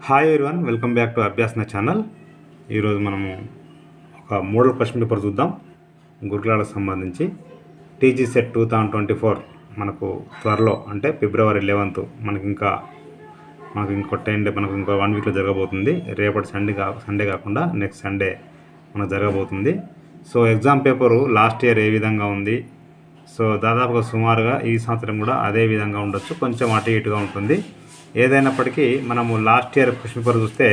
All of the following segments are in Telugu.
Hi everyone, welcome back to Abhyasana channel. ఈరోజు మనము ఒక మోడల్ క్వశ్చన్ పేపర్ చూద్దాం. గురుకులాలకు సంబంధించి టీజీ సెట్ 2024 మనకు త్వరలో అంటే ఫిబ్రవరి 11 మనకు ఇంకో 10 డే మనకు ఇంకో 1 వీక్లో జరగబోతుంది. రేపటి సండే కాకుండా నెక్స్ట్ సండే మనకు జరగబోతుంది. So exam paper last year ఏ విధంగా ఉంది, సో దాదాపుగా సుమారుగా ఈ సంవత్సరం కూడా అదే విధంగా ఉండొచ్చు, కొంచెం అటు ఇటుగా ఉంటుంది. ఏదైనప్పటికీ మనము లాస్ట్ ఇయర్ క్వశ్చన్ పేపర్ చూస్తే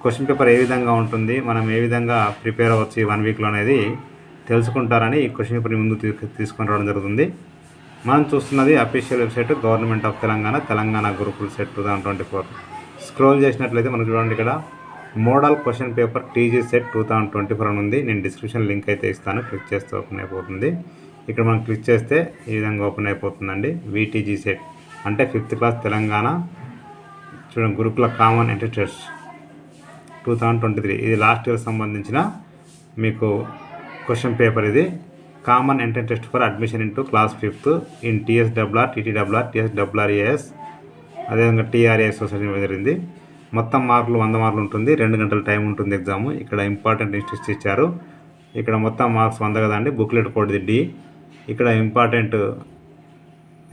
క్వశ్చన్ పేపర్ ఏ విధంగా ఉంటుంది, మనం ఏ విధంగా ప్రిపేర్ అవ్వచ్చు ఈ 1 వీక్లో అనేది తెలుసుకుంటారని ఈ క్వశ్చన్ పేపర్ని ముందు తీసుకొని రావడం జరుగుతుంది. మనం చూస్తున్నది official website government of Telangana Gurukul set 2024. Scroll చేసినట్లయితే మనం చూడండి, ఇక్కడ model question paper TG set 2024 అని ఉంది. నేను డిస్క్రిప్షన్ లింక్ అయితే ఇస్తాను, క్లిక్ చేస్తే ఓపెన్ అయిపోతుంది. ఇక్కడ మనం క్లిక్ చేస్తే ఈ విధంగా ఓపెన్ అయిపోతుందండి. వీటీజీ సెట్ అంటే 5th క్లాస్ తెలంగాణ చూడండి, గురుకుల కామన్ ఎంట్రీ టెస్ట్ 2023. ఇది లాస్ట్ ఇయర్ సంబంధించిన మీకు క్వశ్చన్ పేపర్. ఇది common entry test for admission into class 5th in TSWR, TTWR, TSWRAS, అదేవిధంగా టీఆర్ఏఎస్ సొసైటీ జరిగింది. మొత్తం మార్కులు 100 మార్కులు ఉంటుంది. 2 గంటల టైం ఉంటుంది ఎగ్జామ్. ఇక్కడ ఇంపార్టెంట్ ఇన్స్ట్రక్షన్స్ ఇచ్చారు. ఇక్కడ మొత్తం మార్క్స్ 100 కదండి. Booklet code D. ఇక్కడ ఇంపార్టెంట్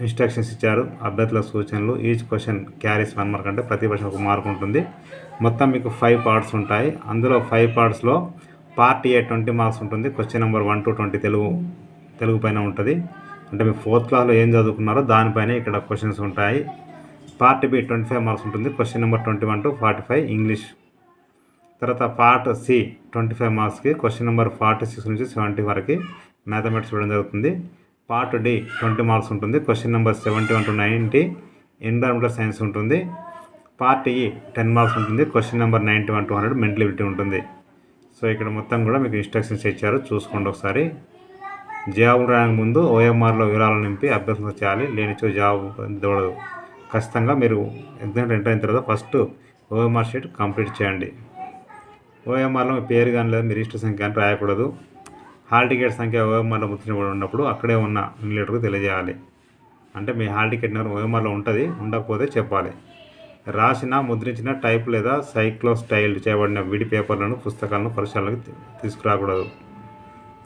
ఇన్స్ట్రక్షన్స్ ఇచ్చారు, అభ్యర్థుల సూచనలు. ఈచ్ క్వశ్చన్ క్యారీస్ 1 మార్క్, అంటే ప్రతి క్వశ్చన్ 1 మార్క్ ఉంటుంది. మొత్తం మీకు 5 పార్ట్స్ ఉంటాయి. అందులో 5 పార్ట్స్లో పార్ట్ ఏ 20 మార్క్స్ ఉంటుంది. క్వశ్చన్ నెంబర్ 1 to 20 తెలుగు పైన ఉంటుంది. అంటే మీరు 4th క్లాస్లో ఏం చదువుకున్నారో దానిపైన ఇక్కడ క్వశ్చన్స్ ఉంటాయి. పార్ట్ బి 25 మార్క్స్ ఉంటుంది. Question number 21 to 45 English. తర్వాత పార్ట్ సి 25 మార్క్స్కి క్వశ్చన్ నెంబర్ 46 నుంచి 70 వరకు మ్యాథమెటిక్స్ ఇవ్వడం జరుగుతుంది. పార్ట్ డి 20 మార్క్స్ ఉంటుంది. Question number 71 to 90 environmental science ఉంటుంది. పార్ట్ ఈ 10 మార్క్స్ ఉంటుంది. Question number 91 to 100 mental ability ఉంటుంది. సో ఇక్కడ మొత్తం కూడా మీకు ఇన్స్ట్రక్షన్స్ ఇచ్చారు, చూసుకోండి ఒకసారి. జాబ్ రాయడానికి ముందు ఓఎంఆర్లో వివరాలు నింపి అభ్యర్థన చేయాలి, లేనిచో జాబ్ దొరకదు. ఖచ్చితంగా మీరు ఎగ్జామ్ ఎంటర్ అయిన తర్వాత ఫస్ట్ ఓఎంఆర్ షీట్ కంప్లీట్ చేయండి. ఓఎంఆర్లో మీ పేరు కానీ లేదా మీ రిజిస్టర్ సంఖ్య కానీ రాయకూడదు. హాల్ టికెట్ సంఖ్య ఓఎంఆర్లో ముద్రించబడి ఉన్నప్పుడు అక్కడే ఉన్న ఇన్విజిలేటర్కు తెలియజేయాలి. అంటే మీ హాల్ టికెట్ నెంబర్ ఓఎంఆర్లో ఉంటుంది, ఉండకపోతే చెప్పాలి. రాసిన, ముద్రించిన, టైప్ లేదా సైక్లోస్టైల్ చేయబడిన విడి పేపర్లను, పుస్తకాలను పరిశీలనకు తీసుకురాకూడదు.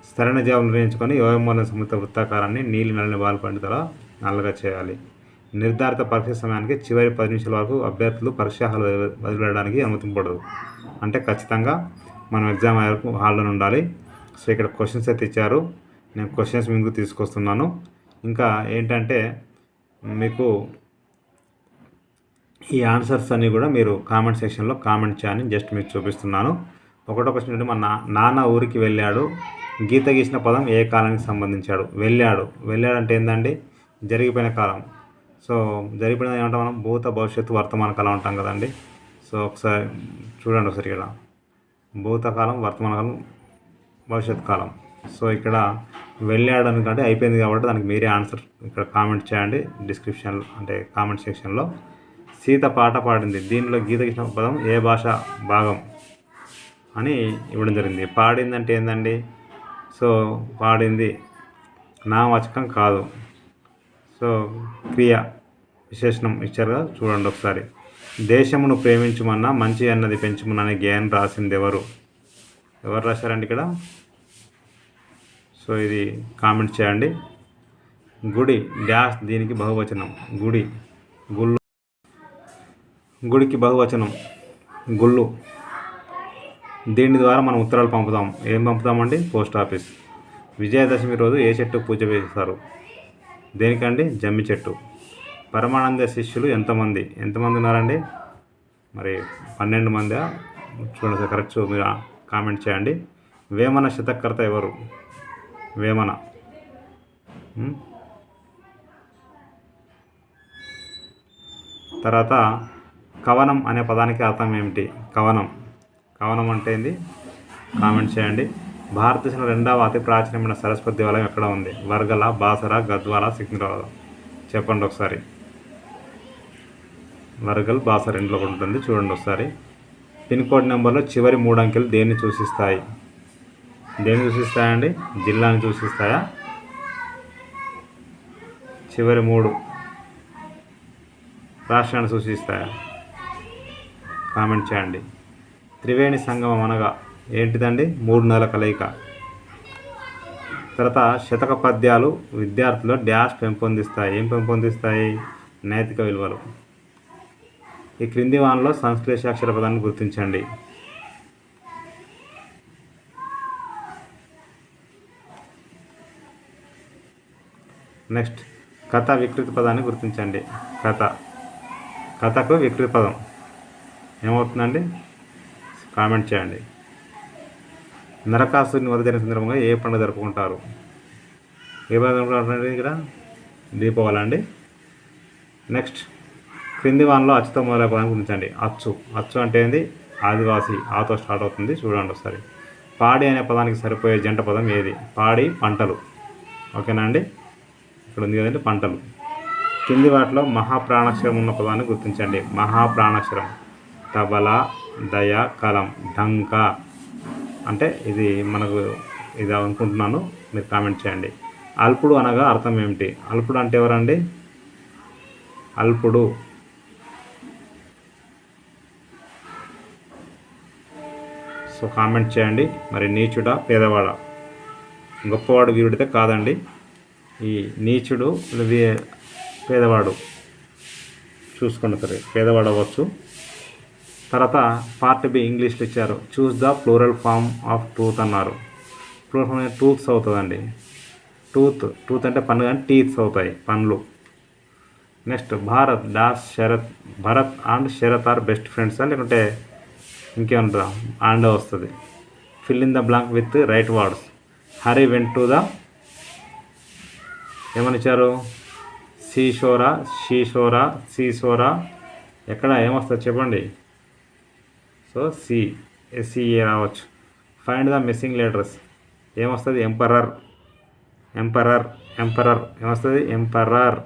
సరైన జవాబు నిర్ణయించుకొని ఓఎంఆర్లో సంబంధిత వృత్తాకారాన్ని నీలి నల్లని బాల్ పండితలా నల్లగా చేయాలి. నిర్ధారిత పరీక్ష సమయానికి చివరి 10 నిమిషాల వరకు అభ్యర్థులు పరీక్ష హాల్ వదిలిపెట్టడానికి అనుమతింపబడదు. అంటే ఖచ్చితంగా మనం ఎగ్జామ్ వరకు హాల్లోనే ఉండాలి. సో ఇక్కడ క్వశ్చన్స్ అయితే ఇచ్చారు, నేను క్వశ్చన్స్ మీకు తీసుకొస్తున్నాను. ఇంకా ఏంటంటే మీకు ఈ ఆన్సర్స్ అన్నీ కూడా మీరు కామెంట్ సెక్షన్లో కామెంట్ చేయని జస్ట్ మీకు చూపిస్తున్నాను. ఒకటో క్వశ్చన్ అంటే, మా నాన్న ఊరికి వెళ్ళాడు, గీత గీసిన పదం ఏ కాలానికి సంబంధించాడు? వెళ్ళాడు అంటే ఏంటండి? జరిగిపోయిన కాలం. సో జరిగిపోయిన ఏమంటాం మనం? భూత, భవిష్యత్తు, వర్తమాన కాలం అంటాం కదండి. సో ఒకసారి చూడండి ఒకసారి, ఇక్కడ భూతకాలం, వర్తమాన కాలం, భవిష్యత్ కాలం. సో ఇక్కడ వెళ్ళాడు అనుకంటే అయిపోయింది కాబట్టి దానికి మీరే ఆన్సర్ ఇక్కడ కామెంట్ చేయండి డిస్క్రిప్షన్, అంటే కామెంట్ సెక్షన్లో. సీత పాట పాడింది, దీనిలో గీత గీసిన పదం ఏ భాష భాగం అని ఇవ్వడం జరిగింది. పాడింది అంటే ఏందండి? సో పాడింది నామవాచకం కాదు, సో క్రియ విశేషణం ఇచ్చారు కదా, చూడండి ఒకసారి. దేశమును ప్రేమించుమన్నా మంచి అన్నది పెంచుమన్నా అనే గేయం రాసింది ఎవరు రాశారండి ఇక్కడ? సో ఇది కామెంట్ చేయండి. గుడి డాష్, దీనికి బహువచనం గుడి, గుళ్ళు. గుడికి బహువచనం గుళ్ళు. దీని ద్వారా మనం ఉత్తరాలు పంపుతాం. ఏం పంపుతామండి? Post office. విజయదశమి రోజు ఏ చెట్టు పూజ చేస్తారు? దేనికండి? జమ్మి చెట్టు. పరమానంద శిష్యులు ఎంతమంది ఉన్నారండి? మరి 12 మంది. చూడండి సార్, కరెక్ట్ మీరు కామెంట్ చేయండి. వేమన శతకర్త ఎవరు? వేమన. తర్వాత కవనం అనే పదానికి అర్థం ఏమిటి? కవనం అంటే ఏంది? కామెంట్ చేయండి. భారతదేశంలో 2వ అతి ప్రాచీనమైన సరస్వతి దేవాలయం ఎక్కడ ఉంది? వర్గల, బాసర, గద్వాల, సికింద్రాబాద్. చెప్పండి ఒకసారి. వర్గల్, బాసర రెండులో ఉంటుంది, చూడండి ఒకసారి. పిన్ కోడ్ నెంబర్లో చివరి 3 అంకెలు దేన్ని సూచిస్తాయి? సూచిస్తాయండి? జిల్లాని సూచిస్తాయా? చివరి 3 రాష్ట్రాన్ని సూచిస్తాయా? కామెంట్ చేయండి. త్రివేణి సంగమం అనగా ఏంటిదండి? 3 నెలల కలయిక. తర్వాత శతక పద్యాలు విద్యార్థులు డ్యాష్ పెంపొందిస్తాయి. ఏం పెంపొందిస్తాయి? నైతిక విలువలు. ఈ క్రింది వానలో సంశ్లేషాక్షర పదాన్ని గుర్తించండి. నెక్స్ట్ కథ వికృతి పదాన్ని గుర్తించండి. కథకు వికృతి పదం ఏమవుతుందండి? కామెంట్ చేయండి. నరకాసుని వధ జరిగిన సందర్భంగా ఏ పండుగ జరుపుకుంటారు? ఏ పండుగ జరుపుకుంటారండి? ఇక్కడ దీపావళి అండి. నెక్స్ట్ క్రింది వానలో అచ్చుతో మొదలైన పదాన్ని గుర్తించండి. అచ్చు అంటే ఏంది? ఆదివాసి. ఆతో స్టార్ట్ అవుతుంది, చూడండి ఒకసారి. పాడి అనే పదానికి సరిపోయే జంట పదం ఏది? పాడి పంటలు. ఓకేనా అండి? ఇక్కడ ఉంది కదండి పంటలు. కింది వాటిలో మహాప్రాణాక్షరం ఉన్న పదాన్ని గుర్తించండి. మహాప్రాణాక్షరం తబల, దయ, కలం, ఢంక. అంటే ఇది మనకు ఇది అనుకుంటున్నాను, మీరు కామెంట్ చేయండి. అల్పుడు అనగా అర్థం ఏమిటి? అల్పుడు అంటే ఎవరండి? అల్పుడు సో కామెంట్ చేయండి. మరి నీచుడా పేదవాడా? గొప్పవాడు వీరుడితే కాదండి. ఈ నీచుడు పేదవాడు చూసుకోండి, సరే పేదవాడు అవ్వచ్చు. తర్వాత పార్ట్ బి ఇంగ్లీష్లో ఇచ్చారు. Choose the plural form of truth అన్నారు. ప్లూరల్ ఫామ్ టూత్స్ అవుతుందండి. టూత్ అంటే పన్ను, కానీ టీత్స్ అవుతాయి, పండ్లు. Next Bharat and Sharat are best ఫ్రెండ్సా, లేకుంటే ఇంకేముంటుందా? అండ్ వస్తుంది. Fill in the blank with right words. Hari went to the ఏమని ఇచ్చారు? సీషోరా. ఎక్కడ ఏమొస్తుంది చెప్పండి? సో ఎస్సీఏ రావచ్చు. Find the missing letters. ఏమొస్తుంది? ఎంపరర్ ఏమొస్తుంది? Emperor.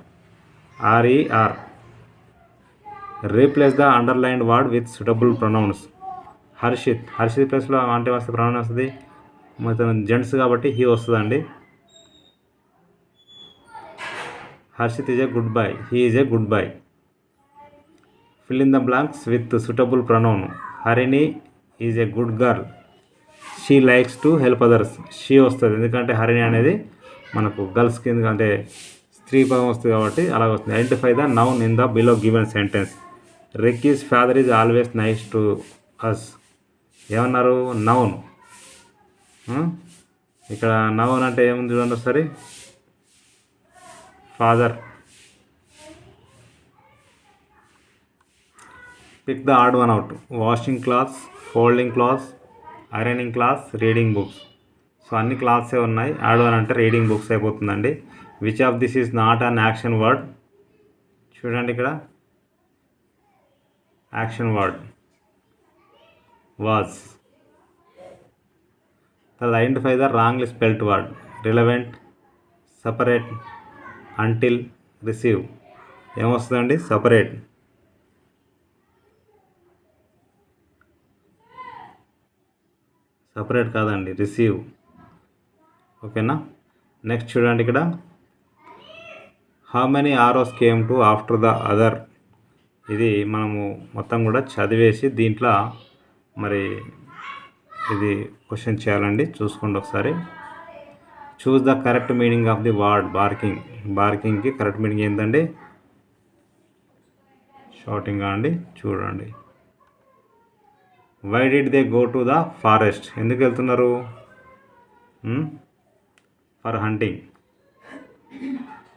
RER. Replace the underlined word with suitable pronouns. Harshit ప్లేస్లో అంటే వస్తే ప్రొనౌన్ వస్తుంది. మొత్తం జెంట్స్ కాబట్టి హీ వస్తుందండి. Harshit is a good boy. He is a good boy. Fill in the blanks with suitable pronoun. Harini is a good girl. She likes to help others. She వస్తుంది, ఎందుకంటే హరిణి అనేది మనకు గర్ల్స్ కింద అంటే స్త్రీ పదం వస్తుంది కాబట్టి అలా వస్తుంది. Identify the noun in the below given sentence. Ricky's father is always nice to us. ఏమన్నారు? నౌన్. ఇక్కడ నౌన్ అంటే ఏముంది చూడండి ఒకసారి. Father. Pick the odd one out. Washing clothes, folding clothes, ironing clothes, reading books. So అన్ని క్లాత్సే ఉన్నాయి. ఆడ్ వన్ అంటే రీడింగ్ బుక్స్ అయిపోతుందండి. Which of this is not an action word? చూడండి ఇక్కడ యాక్షన్ వర్డ్ వాజ్. తర్వాత identify the wrongly spelt word. Relevant, separate, until, receive. ఏమొస్తుందండి? సపరేట్. కాదండి, రిసీవ్. ఓకేనా? నెక్స్ట్ చూడండి ఇక్కడ how many arrows came to after the other. ఇది మనము మొత్తం కూడా చదివేసి దీంట్లో మరి ఇది క్వశ్చన్ చేయాలండి, చూసుకోండి ఒకసారి. Choose the correct meaning of the word barking. బార్కింగ్కి కరెక్ట్ మీనింగ్ ఏంటండి? షౌటింగ్ అండి. చూడండి. Why did they go to the forest? ఎందుకు వెళ్తున్నారు? For hunting.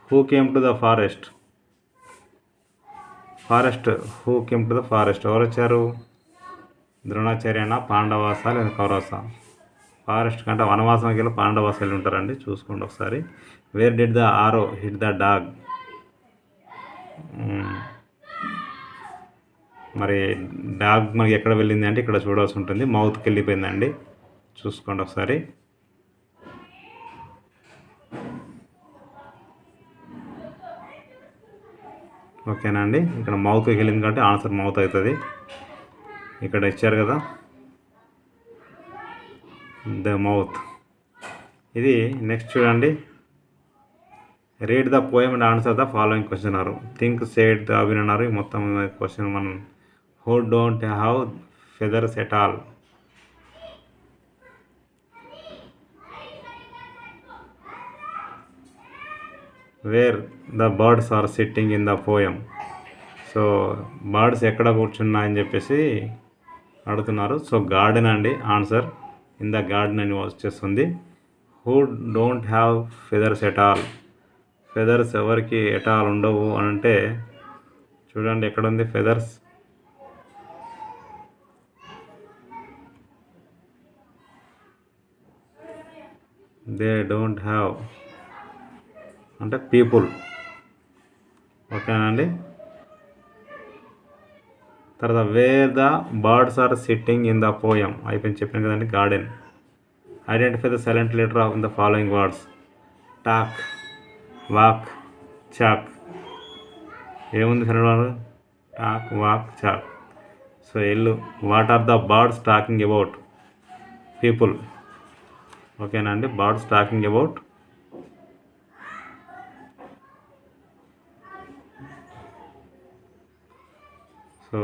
Who came to the forest? Who came to the forest ఎవరు వచ్చారు? ద్రోణాచార్యనా, పాండవాస లేదా కౌరవస? ఫారెస్ట్ కంటే వనవాసంకి వెళ్ళి పాండవాస వెళ్ళి ఉంటారండి, చూసుకోండి ఒకసారి. వేర్ డిడ్ ద ఆరో హిట్ ద డాగ్? మరి డాగ్ మనకి ఎక్కడ వెళ్ళింది అంటే ఇక్కడ చూడాల్సి ఉంటుంది. మౌత్కి వెళ్ళిపోయిందండి, చూసుకోండి ఒకసారి. ఓకేనా అండి? ఇక్కడ మౌత్కి వెళ్ళింది కాబట్టి ఆన్సర్ మౌత్ అవుతుంది. ఇక్కడ ఇచ్చారు కదా ద మౌత్. ఇది నెక్స్ట్ చూడండి. Read the poem and answer the following question అన్నారు. థింక్, సేడ్, ద అవిన్ అన్నారు. మొత్తం క్వశ్చన్ మనం who don't have feathers at all. Where the birds are sitting in the poem. So birds ఎక్కడ కూర్చున్నాయని చెప్పేసి అడుగుతున్నారు. సో గార్డెన్ అండి ఆన్సర్. ఇన్ ద గార్డెన్ అని వచ్చేస్తుంది. Who don't have feathers at all. Feathers ఎవరికి ఎట్ ఆల్ ఉండవు అని అంటే చూడండి ఎక్కడ ఉంది ఫెదర్స్. దే డోంట్ హ్యావ్ అంటే పీపుల్. ఓకేనా అండి. తర్వాత where the birds are sitting in the poem అయిపోయింది చెప్పాను కదండి garden. Identify the silent letter of the following words. Talk, walk, chalk. ఏముంది సరైన వాడు? Talk, walk, chalk. సో ఎల్లు. What are the birds talking about? People. ఓకేనా అండి. బర్డ్స్ టాకింగ్ అబౌట్ సో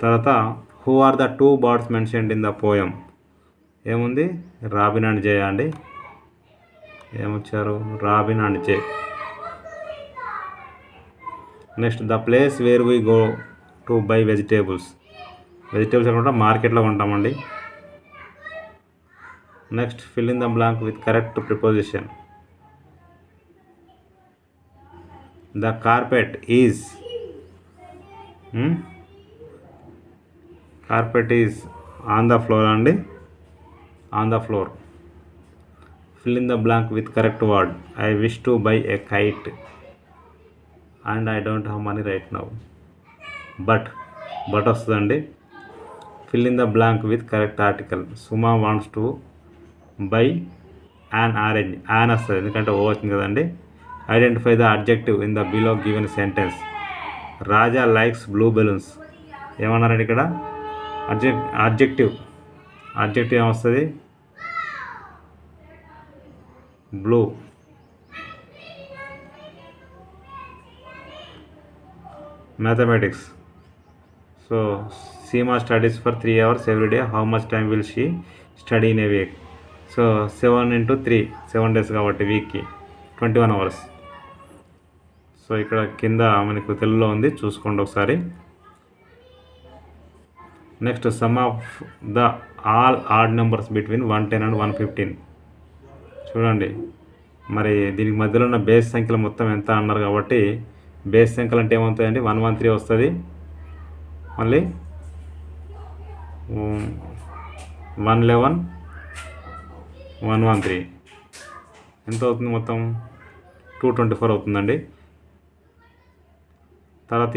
తర్వాత who are the two birds mentioned in the poem. ఏముంది? రాబిన్ అండ్ జే అండి. ఏమొచ్చారు? Robin and Jay. Next the place where we go to buy vegetables. Vegetables ఎక్కడ మార్కెట్లో ఉంటామండి. Next fill in the blank with correct preposition. The carpet is carpet is on the floor అండి. On the floor. Fill in the blank with correct word. I wish to buy a kite and I don't have money right now. But వస్తుందండి. Fill in the blank with correct article. Suma wants to buy an orange. An వస్తుంది ఎందుకంటే ఓ వచ్చింది కదండి. Identify the adjective in the below given sentence. Raja likes blue balloons. ఏమన్నారండి ఇక్కడ? అడ్జెక్టివ్ ఏమొస్తుంది? Blue. Mathematics. So Seema studies for 3 hours every day. How much time will she study in a week? So 7 into 3 7 days కాబట్టి వీక్కి 21 hours. సో ఇక్కడ కింద మనకు తెలుగులో ఉంది, చూసుకోండి ఒకసారి. Next some of the all odd numbers between 110 and 115. చూడండి మరి దీనికి మధ్యలో ఉన్న బేస్ సంఖ్యలు మొత్తం ఎంత అన్నారు కాబట్టి బేస్ సంఖ్యలు అంటే ఏమవుతాయండి? 113 వస్తుంది. మళ్ళీ 111 113 ఎంత అవుతుంది? మొత్తం 224 అవుతుందండి. తర్వాత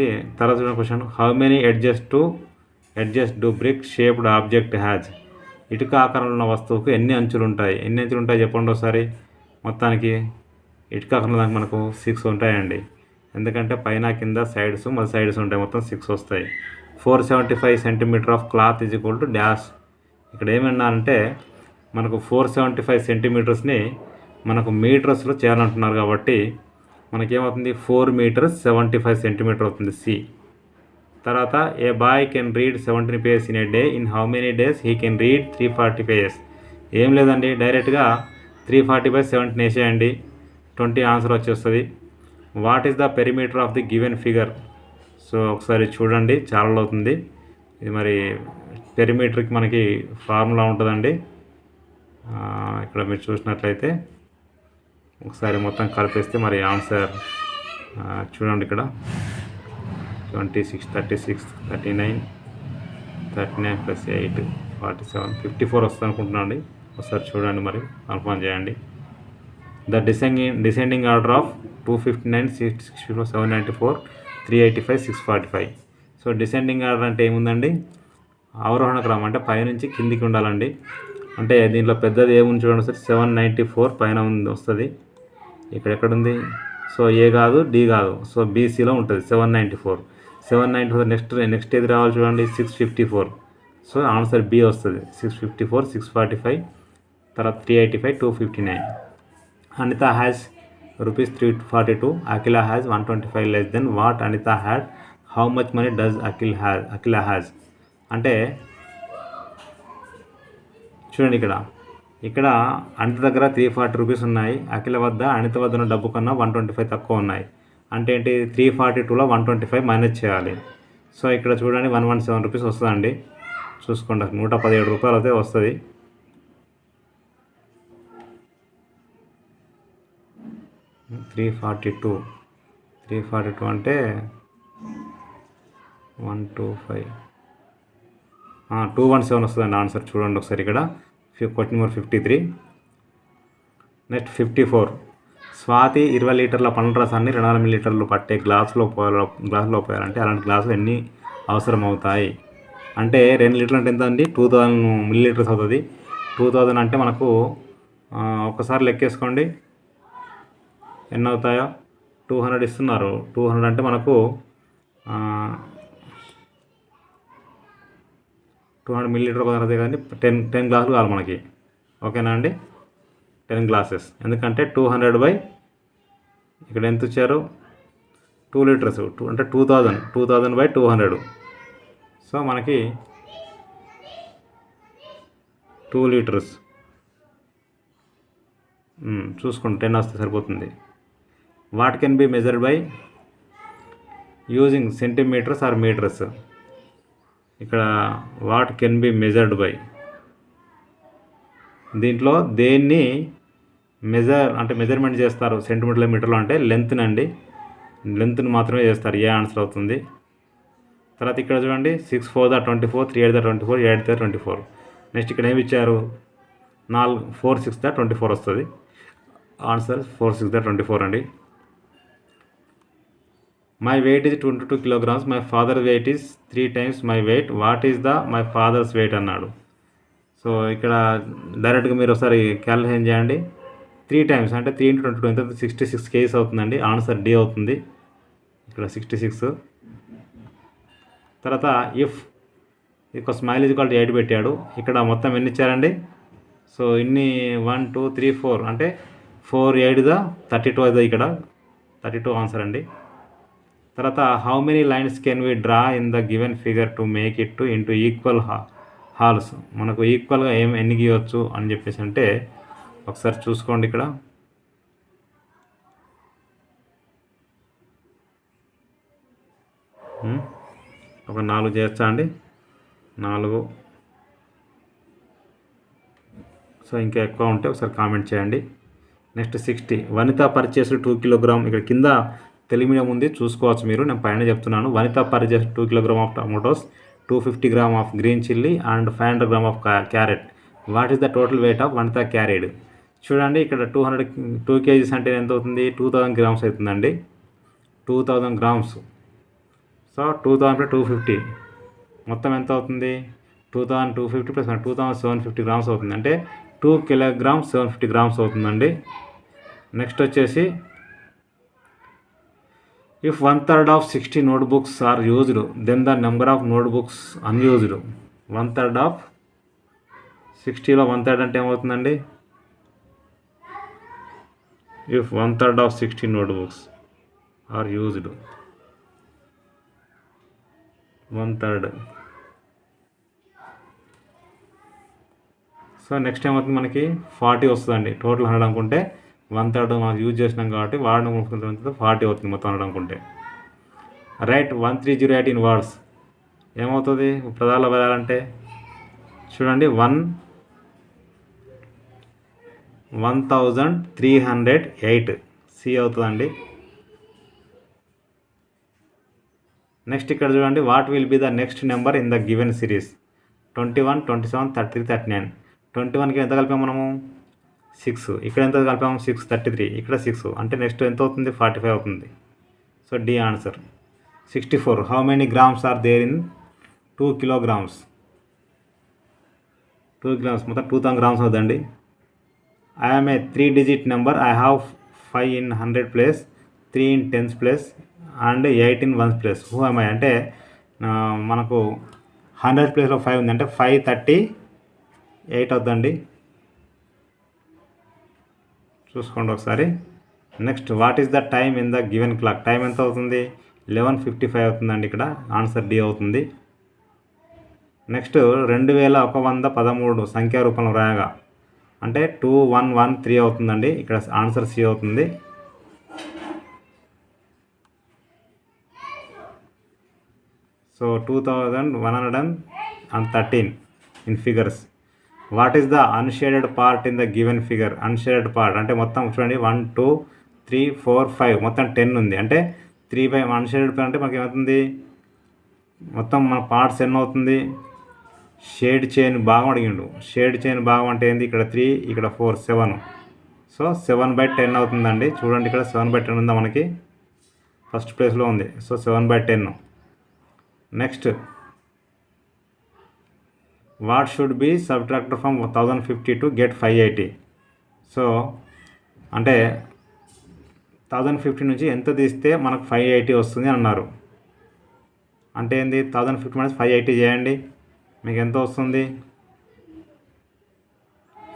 చూడండి question. How many edges do brick shaped object has. ఇటుక ఆకారంలో ఉన్న వస్తువుకు ఎన్ని అంచులు ఉంటాయి? ఎన్ని అంచులు ఉంటాయి చెప్పండి ఒకసారి. మొత్తానికి ఇటుక ఆకారంలో మనకు 6 ఉంటాయండి. ఎందుకంటే పైన కింద సైడ్స్ మళ్ళీ సైడ్స్ ఉంటాయి, మొత్తం 6 వస్తాయి. 475 centimeter of cloth is equal to dash. ఇక్కడ ఏమన్నారంటే మనకు 475 centimetersని మనకు మీటర్స్లో చేయాలంటున్నారు కాబట్టి మనకేమవుతుంది? 4 meters 75 centimeter అవుతుంది సి. తర్వాత a boy can read 17 pages in a day. In how many days he can read 340 pages. ఏం లేదండి, డైరెక్ట్గా 340/17 వేసేయండి, 20 ఆన్సర్ వచ్చేస్తుంది. What is the perimeter of the given figure? So ఒకసారి చూడండి, చాలా అవుతుంది ఇది. మరి పెరిమీటర్కి మనకి ఫార్ములా ఉంటుందండి. ఇక్కడ మీరు చూసినట్లయితే ఒకసారి మొత్తం కలిపేస్తే మరి ఆన్సర్ చూడండి. ఇక్కడ 26 36 39 39 + 8 47 54 వస్తుంది అనుకుంటున్నాను అండి. ఒకసారి చూడండి, మరి కన్ఫర్మ్ చేయండి. The descending order of 259 664 794 385 645. So descending order అంటే ఏముందండి? అవరోహణ క్రమం అంటే పైనుంచి కిందికి ఉండాలండి. అంటే దీంట్లో పెద్దది ఏముంది చూడండి సార్, 794 పైన వస్తుంది. ఇక్కడ ఎక్కడుంది? సో ఏ కాదు, డి కాదు, సో బీసీలో ఉంటుంది 794. 794 నెక్స్ట్ ఏది రావాలి చూడండి, 654. సో ఆన్సర్ బి వస్తుంది. 654 645 తర్వాత 385 259. Anita has rupees 342. Akila has 125 less than what Anita had. How much money does Akila has? అంటే చూడండి ఇక్కడ అనిత దగ్గర 340 రూపీస్ ఉన్నాయి. అఖిల వద్ద అనిత వద్ద ఉన్న డబ్బు కన్నా 125 తక్కువ ఉన్నాయి. అంటే ఏంటి, 342లో 125 మైనస్ చేయాలి. సో ఇక్కడ చూడండి 117 రూపీస్ వస్తుందండి. చూసుకోండి, 117 రూపాయలు అయితే వస్తుంది. త్రీ ఫార్టీ టూ అంటే 125 217 వస్తుందండి ఆన్సర్. చూడండి ఒకసారి ఇక్కడ క్వశ్చన్ నెంబర్ 53. నెక్స్ట్ 54. స్వాతి 20 లీటర్ల పండ్ల రసాన్ని 200 మిల్లీలీటర్లు పట్టే గ్లాసులో పోయాలంటే అలాంటి గ్లాసులు ఎన్ని అవసరం అవుతాయి? అంటే 2 లీటర్లు అంటే ఎంత అండి, 2000 మిల్లీలీటర్స్ అవుతుంది. 2000 అంటే మనకు ఒకసారి లెక్కేసుకోండి ఎన్ని అవుతాయో. 200 ఇస్తున్నారు. 200 అంటే మనకు 200 మిల్లీలీటర్ కుదరదు కానీ 10 గ్లాసులు కావాలి మనకి. ఓకేనా అండి, 10 గ్లాసెస్. ఎందుకంటే 200 ఇక్కడ ఎంత ఇచ్చారు, 2 లీటర్స్ అంటే 2000 బై 200. సో మనకి 2 లీటర్స్ చూసుకోండి, 10 వస్తే సరిపోతుంది. What can be measured by using centimetres or metres? ఇక్కడ what can be measured by, దీంట్లో దేన్ని మెజర్మెంట్ చేస్తారు సెంటీమీటర్ల మీటర్లు అంటే లెంత్ని అండి, లెంత్ని మాత్రమే చేస్తారు. ఏ ఆన్సర్ అవుతుంది. తర్వాత ఇక్కడ చూడండి 6 4 24, 3 8 24, 8 24. నెక్స్ట్ ఇక్కడ ఏమి ఇచ్చారు, 4 6 24 వస్తుంది ఆన్సర్. 4 6 24 అండి. My weight is 22 kilograms. My father weight is 3 times my weight. What is my father's weight అన్నాడు. సో ఇక్కడ డైరెక్ట్గా మీరు ఒకసారి క్యాలిక్యులేషన్ చేయండి. 3 times అంటే 3 × 22 ఎంత, 66 kgs అవుతుందండి. ఆన్సర్ డి అవుతుంది ఇక్కడ 66. తర్వాత ఇఫ్ ఒక స్మైల్ ఈజ్ ఈక్వల్ టు 8 పెట్టాడు. ఇక్కడ మొత్తం ఎన్ని ఇచ్చారండి, సో ఇన్ని 1 2 3 4 అంటే 4 8 32 అవుతుంది. ఇక్కడ 32 ఆన్సర్ అండి. తర్వాత how many lines can we draw in the given figure to make it to into equal halves? మనకు ఈక్వల్గా ఎన్ని గీయవచ్చు అని చెప్పేసి అంటే ఒకసారి చూసుకోండి. ఇక్కడ ఒక 4 చేస్తా అండి, 4. సో ఇంకా ఎక్కువ ఉంటే ఒకసారి కామెంట్ చేయండి. నెక్స్ట్ 60. వనిత పర్చేస్ 2 kilogram. ఇక్కడ కింద తెలుగు మీడియం ఉంది, చూసుకోవచ్చు మీరు, నేను పైన చెప్తున్నాను. Vanitha purchase 2 kilogram of tomatoes, 250 grams of green chilli and 500 grams of carrot. What is the total weight of Vanitha carried? చూడండి ఇక్కడ 2 kgs అంటే ఎంత అవుతుంది, 2000 grams అవుతుందండి. 2000 grams. సో 2000 + 250 మొత్తం ఎంత అవుతుంది, 2250 + 2750 grams అవుతుంది. అంటే 2 kilograms 750 grams అవుతుందండి. నెక్స్ట్ వచ్చేసి if 1/3 of 60 notebooks are used then the number of notebooks unused. 1/3 of 60లో 1/3 అంటే ఏమవుతుందండి, if 1/3 of 60 notebooks are used 1/3. So next ఏమవుతుంది, మనకి 40 వస్తుందండి. టోటల్ 100 అనుకుంటే 1/3 మనం యూజ్ చేసినాం కాబట్టి వాడడం 40 అవుతుంది మొత్తం 100 అనుకుంటే. రైట్ 1308 ఇన్ వర్డ్స్ ఏమవుతుంది పదాల్లో వెళ్ళాలంటే, చూడండి 1308 సి అవుతుందండి. నెక్స్ట్ ఇక్కడ చూడండి what will be the next number in the given series? 21 27 33 39. 21కి ఎంత కలిపాము మనము, 6. ఇక్కడ ఎంత కలిపాము, 6 33. ఇక్కడ 6 అంటే నెక్స్ట్ ఎంత అవుతుంది, 45 అవుతుంది. So D answer. 64. How many grams are there in 2 kilograms? 2 grams మొత్తం 2000 grams అవుతుందండి. I am a 3-digit number. I have 5 in 100 place, 3 in 10s place and 8 in 1s place. Who am I అంటే మనకు 100 ప్లేస్లో 5 ఉంది అంటే 538 అవుతుందండి. చూసుకోండి ఒకసారి. Next what is the time in the given clock, time ఎంత అవుతుంది? 11:55 అవుతుందండి. ఇక్కడ ఆన్సర్ డి అవుతుంది. నెక్స్ట్ 2113 సంఖ్యా రూపంలో రాయగా అంటే 2113 అవుతుందండి. ఇక్కడ ఆన్సర్ సి అవుతుంది. So 2113 in figures. What is the unshaded part in the given figure? Unshaded part అంటే మొత్తం చూడండి 1 2 3 4 5 మొత్తం 10 ఉంది. అంటే 3/, అన్షేడెడ్ పార్ట్ అంటే మనకి ఏమవుతుంది? మొత్తం మన పార్ట్స్ ఎన్ని అవుతుంది? షేడ్ చేయని భాగం అడిగిండు. షేడ్ చేయని భాగం అంటే ఏంది? ఇక్కడ 3, ఇక్కడ 4, 7. సో 7/10 అవుతుందండి. చూడండి ఇక్కడ 7/10 ఉందా మనకి? ఫస్ట్ ప్లేస్లో ఉంది. So 7/10. Next what should be subtractor from 1050 to get 580? So అంటే 1050 నుంచి ఎంత తీస్తే మనకు 580 వస్తుంది అన్నారు. అంటే ఏంది? 1050 మైనస్ 580 చేయండి, మీకు ఎంత వస్తుంది?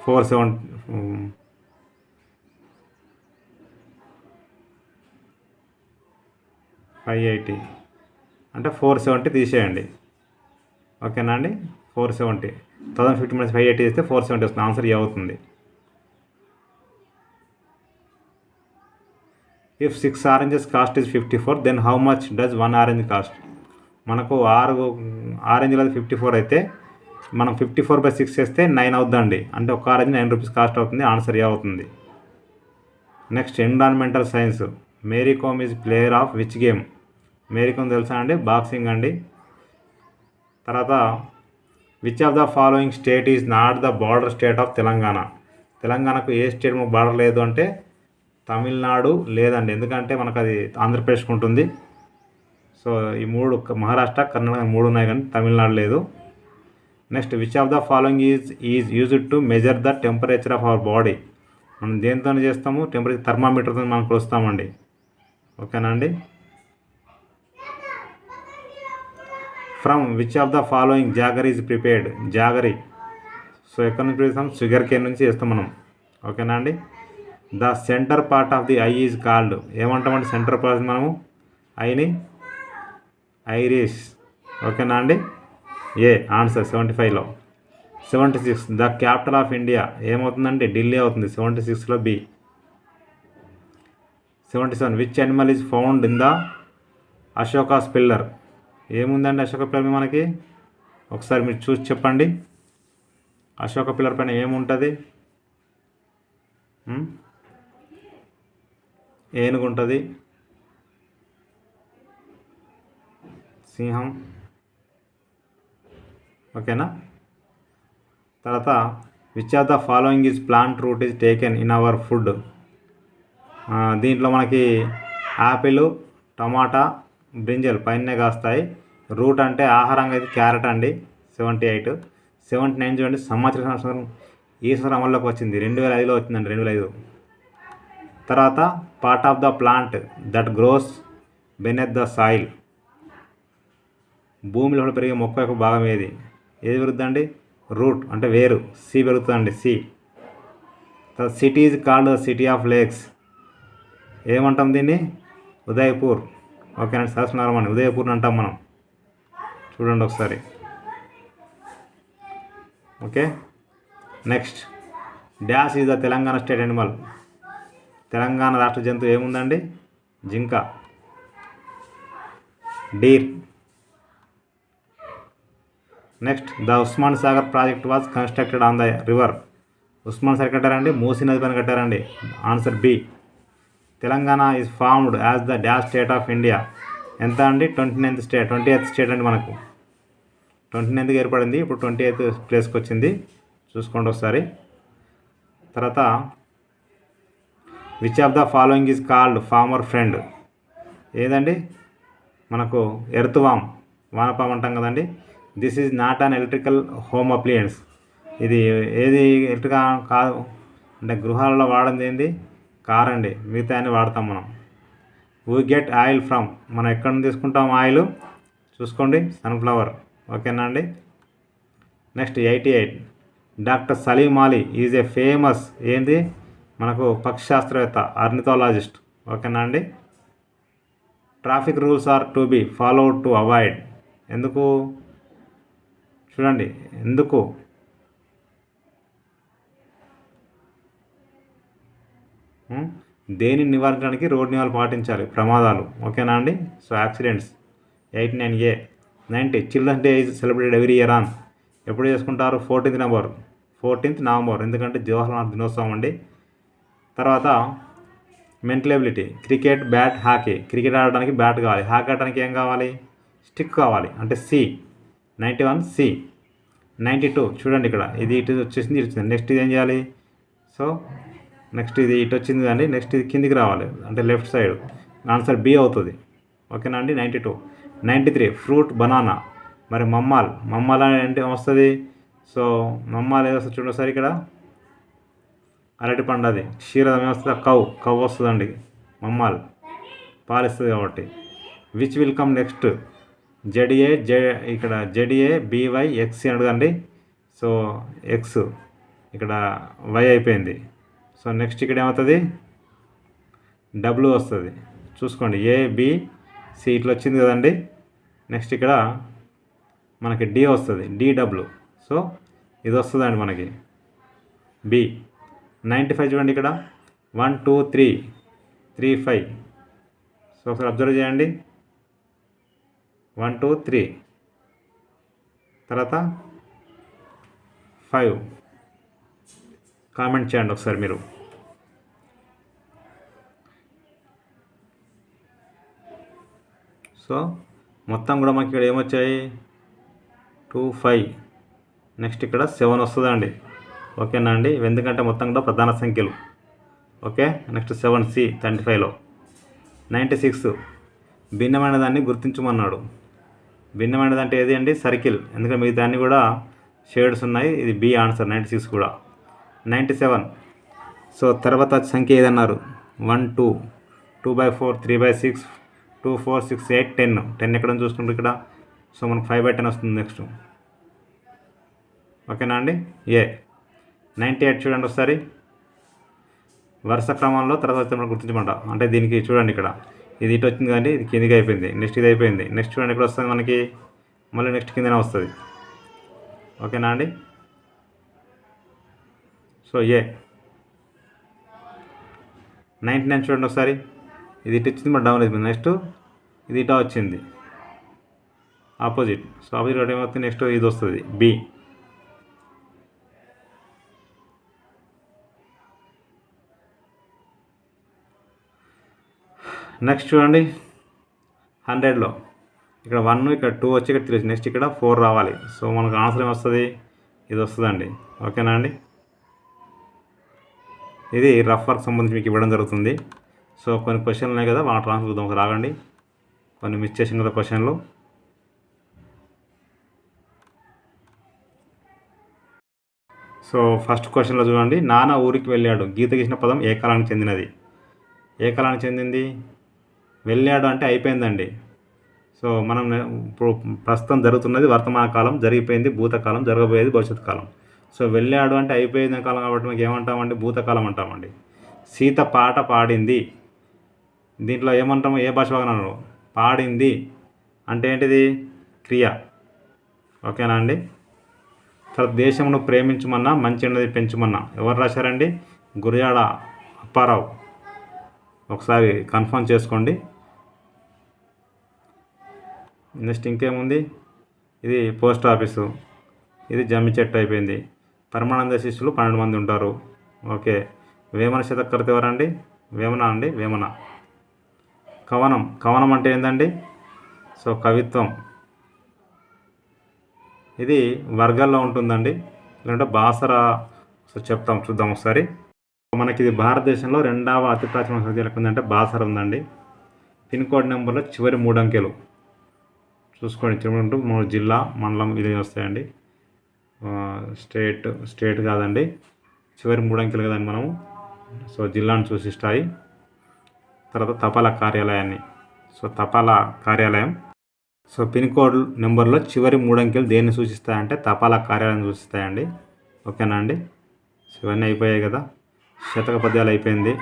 580 అంటే 470 తీసేయండి. ఓకేనా అండి? 470. 1050 మైనస్ 580 చేస్తే 470 వస్తుంది. ఆన్సర్ ఏ అవుతుంది. If 6 oranges cost is 54, then how much does 1 orange cost? మనకు 6 ఆరెంజ్లు 54 అయితే మనం 54/6 చేస్తే 9 అవుతుందండి. అంటే ఒక ఆరెంజ్ 9 రూపీస్ కాస్ట్ అవుతుంది. ఆన్సర్ ఏ అవుతుంది. Next environmental science. Mary Kom is player of which game? Mary Kom తెలుసా అండి? బాక్సింగ్ అండి. తర్వాత which of the following state is not the border state of Telangana? తెలంగాణకు ఏ స్టేట్ బార్డర్ లేదు అంటే తమిళనాడు లేదండి. ఎందుకంటే మనకు అది ఆంధ్రప్రదేశ్కి ఉంటుంది. సో ఈ 3 మహారాష్ట్ర, కర్ణాటక 3 ఉన్నాయి కానీ తమిళనాడు లేదు. Next which of the following is used to measure the temperature of our body? మనం దేనితో చేస్తాము? టెంపరేచర్ థర్మామీటర్తో మనం కొలుస్తామండి. ఓకేనా అండి? From which of the following jaggery is prepared? Jaggery so ఎక్కడి నుంచి చేస్తాం? షుగర్ కేన్ నుంచి చేస్తాం మనం. ఓకేనా అండి? The centre part of the eye is called, ఏమంటామంటే సెంటర్ పార్ట్ మనము ఐని ఐరిస్. ఓకేనా అండి? ఏ ఆన్సర్ 75లో. 76 ద క్యాపిటల్ ఆఫ్ ఇండియా ఏమవుతుందండి? ఢిల్లీ అవుతుంది. 76లో B. 77 which animal is found in the Ashoka's pillar? ఏముందండి అశోక పిల్లర్ మనకి? ఒకసారి మీరు చూసి చెప్పండి. అశోక పిల్లర్ పైన ఏముంటుంది? ఏనుగు ఉంటుంది, సింహం. ఓకేనా? తర్వాత which of the following is plant root is taken in our food? దీంట్లో మనకి యాపిల్, టమాటా, బ్రింజల్ పైనే కాస్తాయి. రూట్ అంటే ఆహారంగా అయితే క్యారెట్ అండి. 78. 79 చూడండి సంవత్సరం ఈ సంవత్సరం అమల్లోకి వచ్చింది. 2005లో వచ్చిందండి. 2005. తర్వాత part of the plant that grows beneath the soil. భూమిలో పెరిగే మొక్క యొక్క భాగం ఏది? ఏది పెరుగుతుందండి? రూట్ అంటే వేరు. సి పెరుగుతుందండి. C. City is called the city of lakes. ఏమంటాం దీన్ని? ఉదయపూర్. ఓకేనండి? సహస్రనారాయణ అని ఉదయపూర్ అంటాం మనం. చూడండి ఒకసారి. Okay. Next dash is the Telangana state animal? Telangana రాష్ట్ర జంతువు ఏముందండి? జింక. Deer. Next the Osman Sagar project was constructed on the river? Osman Sagar కట్టారండి, మూసీ నది పైన కట్టారండి. Answer B. Telangana is formed as the dash state of India? ఎంత అండి? 29th state. 20th స్టేట్ అండి మనకు. 29th ఏర్పడింది, ఇప్పుడు 28th ప్లేస్కి వచ్చింది. చూసుకోండి ఒకసారి. తర్వాత which of the following is called farmer friend? ఏదండి? మనకు ఎర్త్వామ్, వానపాము అంటాం కదండి. This is not an electrical home appliances. ఇది ఏది ఎలక్ట్రికల్ కాదు అంటే గృహాలలో వాడింది ఏంది? కార్ అండి. మిగతా అని వాడతాం మనం. వీ గెట్ ఆయిల్ ఫ్రమ్, మనం ఎక్కడ నుంచి తీసుకుంటాం ఆయిల్? చూసుకోండి, సన్ఫ్లవర్. ఓకేనా అండి? Next 88 doctor Salim Ali is a famous ఏంది? మనకు పక్షి శాస్త్రవేత్త ఆర్నిథాలజిస్ట్. ఓకేనా అండి. Traffic rules are to be followed to avoid. ఎందుకు చూడండి, ఎందుకు దేనిని నివారించడానికి రోడ్ నియమాలు పాటించాలి, ప్రమాదాలు. ఓకేనా అండి. So accidents. 89A. 90 children's day is celebrated every year on. ఎప్పుడు చేసుకుంటారు? 14th November. ఎందుకంటే జవహర్లాల్ దినోత్సవం అండి. తర్వాత mental ability. Cricket, bat, hockey. Cricket ఆడడానికి బ్యాట్ కావాలి, హాకీ ఆడడానికి ఏం కావాలి? స్టిక్ కావాలి, అంటే C. 91 C. 92 చూడండి ఇక్కడ, ఇది ఇటు వచ్చేసింది, ఇటు వచ్చింది. నెక్స్ట్ ఇది ఏం చేయాలి? సో నెక్స్ట్ ఇది ఇటు వచ్చింది కానీ నెక్స్ట్ ఇది కిందికి రావాలి, అంటే లెఫ్ట్ సైడ్. ఆన్సర్ B అవుతుంది. ఓకేనా అండి. 92. 93 ఫ్రూట్, బనానా. మరి మమ్మాల్ అంటే వస్తుంది. సో మమ్మాల్ ఏదో వస్తుంది చూడండి సార్, ఇక్కడ అరటి పండు. అది క్షీరదం ఏమొస్తుంది? కవ్ వస్తుందండి. మమ్మాల్ పాలిస్తుంది కాబట్టి. Which will come next? ఇక్కడ ZA BY XC అడగండి. సో X ఇక్కడ Y అయిపోయింది. సో నెక్స్ట్ ఇక్కడ ఏమవుతుంది? W వస్తుంది. చూసుకోండి, ABC ఇట్లా వచ్చింది కదండి. నెక్స్ట్ ఇక్కడ మనకి D వస్తుంది, DW. సో ఇది వస్తుందండి మనకి B. 95 చూడండి ఇక్కడ, 1 2 3 3 5. సో ఒకసారి అబ్జర్వ్ చేయండి, 1 2 3 తర్వాత 5. కామెంట్ చేయండి ఒకసారి మీరు. సో మొత్తం కూడా మనకి ఇక్కడ ఏమొచ్చాయి? 2 5. నెక్స్ట్ ఇక్కడ 7 వస్తుందండి. ఓకేనా అండి. ఎందుకంటే మొత్తం కూడా ప్రధాన సంఖ్యలు. ఓకే. Next 7C 35లో. 96 భిన్నమైన దాన్ని గుర్తించమన్నాడు. భిన్నమైనది అంటే ఏది అండి? సర్కిల్. ఎందుకంటే మిగతా దాన్ని కూడా షేడ్స్ ఉన్నాయి. ఇది B ఆన్సర్. 96 కూడా. 97 సో తర్వాత సంఖ్య ఏదన్నారు? 1 2 2/4 3/6 2 4 6 8 10. 10 ఎక్కడ చూసుకుంటారు ఇక్కడ. సో మనకు 5/10 వస్తుంది నెక్స్ట్. ఓకేనా అండి. 98 చూడండి ఒకసారి, వరుస క్రమంలో తర్వాత మనం గుర్తించమంట. అంటే దీనికి చూడండి ఇక్కడ, ఇది ఇటు వచ్చింది కానీ ఇది కిందికి అయిపోయింది. నెక్స్ట్ ఇది అయిపోయింది. నెక్స్ట్ చూడండి ఇక్కడ వస్తుంది మనకి, మళ్ళీ నెక్స్ట్ కిందనే వస్తుంది. ఓకేనా అండి. సో 99 చూడండి ఒకసారి, ఇది ఇటు వచ్చింది మరి డౌన్ అయిపోయింది. నెక్స్ట్ ఇది ఇటా వచ్చింది, ఆపోజిట్. సో ఆపోజిట్ ఏమవుతుంది? నెక్స్ట్ ఇది వస్తుంది B. నెక్స్ట్ చూడండి 100లో ఇక్కడ 1 ఇక్కడ 2 వచ్చి ఇక్కడ 3 నెక్స్ట్ ఇక్కడ 4 రావాలి. సో మనకు ఆన్సర్ ఏమొస్తుంది? ఇది వస్తుందండి. ఓకేనా అండి. ఇది రఫ్ వర్క్ సంబంధించి మీకు ఇవ్వడం జరుగుతుంది. సో కొన్ని క్వశ్చన్లు ఉన్నాయి కదా, వాటి ఆన్సర్ చూద్దాం. ఒకసారి రాగండి, కొన్ని మిస్ చేసిన కదా క్వశ్చన్లు. సో ఫస్ట్ క్వశ్చన్లో చూడండి, నాన్న ఊరికి వెళ్ళాడు. గీత గీసిన పదం ఏ కాలానికి చెందినది? ఏ కాలానికి చెందింది? వెళ్ళాడు అంటే అయిపోయిందండి. సో మనం ఇప్పుడు ప్రస్తుతం జరుగుతున్నది వర్తమాన కాలం, జరిగిపోయింది భూతకాలం, జరగబోయేది భవిష్యత్ కాలం. సో వెళ్ళాడు అంటే అయిపోయింది కాలం కాబట్టి మనకి ఏమంటామండి? భూతకాలం అంటామండి. సీత పాట పాడింది, దీంట్లో ఏమంటాము? ఏ భాష భాగంలో? పాడింది అంటే ఏంటిది? క్రియ. ఓకేనా అండి. తర్వాత దేశమును ప్రేమించమన్నా మంచి ఉన్నది పెంచమన్నా ఎవరు రాశారండి? గురజాడ అప్పారావు. ఒకసారి కన్ఫర్మ్ చేసుకోండి. నెక్స్ట్ ఇంకేముంది? ఇది పోస్ట్ ఆఫీసు, ఇది జమ్మి చెట్టు అయిపోయింది. పరమానంద శిష్యులు 12 మంది ఉంటారు. ఓకే. వేమన శతకర్త ఎవరండి? వేమన అండి, వేమన. కవనం అంటే ఏంటండి? సో కవిత్వం. ఇది వర్గాల్లో ఉంటుందండి, లేదంటే బాసర. సో చెప్తాం, చూద్దాం ఒకసారి. మనకి ఇది భారతదేశంలో 2వ అతి ప్రాచీన సంఖ్య ఉందంటే బాసర ఉందండి. పిన్ కోడ్ నెంబర్లో చివరి 3 అంకెలు చూసుకోండి. చివరి 3 జిల్లా, మండలం ఇది వస్తాయండి. స్టేట్ కాదండి, చివరి 3 అంకెలు కదండి మనము. సో జిల్లాను సూచిస్తాయి. తర్వాత తపాలా కార్యాలయాన్ని. సో తపాలా కార్యాలయం. సో పిన్ కోడ్ నెంబర్లో చివరి 3 అంకెలు దేన్ని సూచిస్తాయంటే తపాలా కార్యాలయం సూచిస్తాయండి. ఓకేనా అండి. సో ఇవన్నీ అయిపోయాయి కదా. శతక పద్యాలు అయిపోయింది.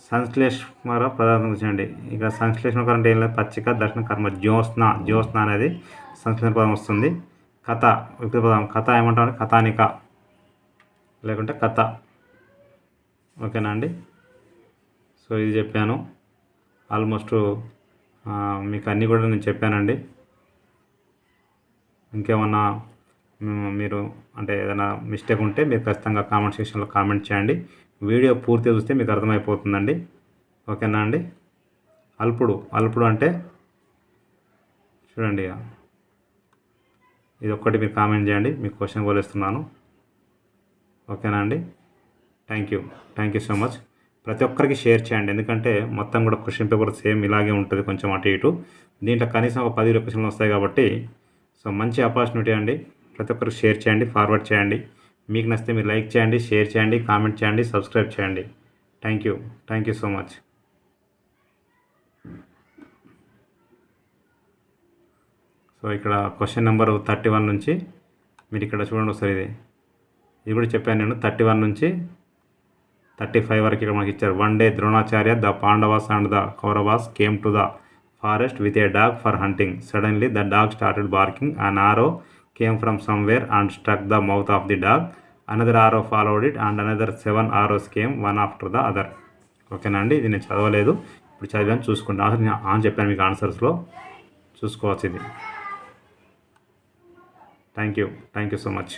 సంశ్లేషణ పదార్థం చూడండి. ఇక సంశ్లేషణ పదం అంటే ఏం లేదు, పచ్చిక, దర్శన, కర్మ. జ్యోత్స్న అనేది సంశ్లేషణ పదం వస్తుంది. కథ విపరీత పదం. కథ ఏమంటామంటే కథానిక లేకుంటే కథ. ఓకేనా అండి. సో ఇది చెప్పాను. ఆల్మోస్ట్ మీకు అన్నీ కూడా నేను చెప్పానండి. ఇంకేమన్నా మీరు అంటే ఏదైనా మిస్టేక్ ఉంటే మీరు ఖచ్చితంగా కామెంట్ సెక్షన్లో కామెంట్ చేయండి. వీడియో పూర్తిగా చూస్తే మీకు అర్థమైపోతుందండి. ఓకేనా అండి. అల్పుడు అంటే చూడండి, ఇది ఒక్కటి మీరు కామెంట్ చేయండి. మీకు క్వశ్చన్ వదిలేస్తున్నాను. ఓకేనా అండి. Thank you so much. ప్రతి ఒక్కరికి షేర్ చేయండి, ఎందుకంటే మొత్తం కూడా క్వశ్చన్ పేపర్ సేమ్ ఇలాగే ఉంటుంది, కొంచెం అటు ఇటు. దీంట్లో కనీసం ఒక 10 క్వశ్చన్లు వస్తాయి కాబట్టి సో మంచి ఆపర్చునిటీ అండి. ప్రతి ఒక్కరికి షేర్ చేయండి, ఫార్వర్డ్ చేయండి. మీకు నచ్చితే మీరు లైక్ చేయండి, షేర్ చేయండి, కామెంట్ చేయండి, సబ్స్క్రైబ్ చేయండి. Thank you so much. So ఇక్కడ క్వశ్చన్ నెంబర్ 31 నుంచి మీరు ఇక్కడ చూడండి ఒకసారి. ఇది కూడా చెప్పాను నేను. 31 నుంచి 35 వరకు ఇక్కడ మనకి ఇచ్చారు. One day Dronacharya, the Pandavas and the Kauravas came to the forest with a dog for hunting. Suddenly the dog started barking. An arrow came from somewhere and struck the mouth of the dog. Another arrow followed it and another 7 arrows came one after the other. ఓకేనా అండి. ఇది నేను చదవలేదు, ఇప్పుడు చదివాను, చూసుకోండి. ఆన్సర్ నేను చెప్పాను మీకు, ఆన్సర్స్లో చూసుకోవచ్చు ఇది. Thank you so much.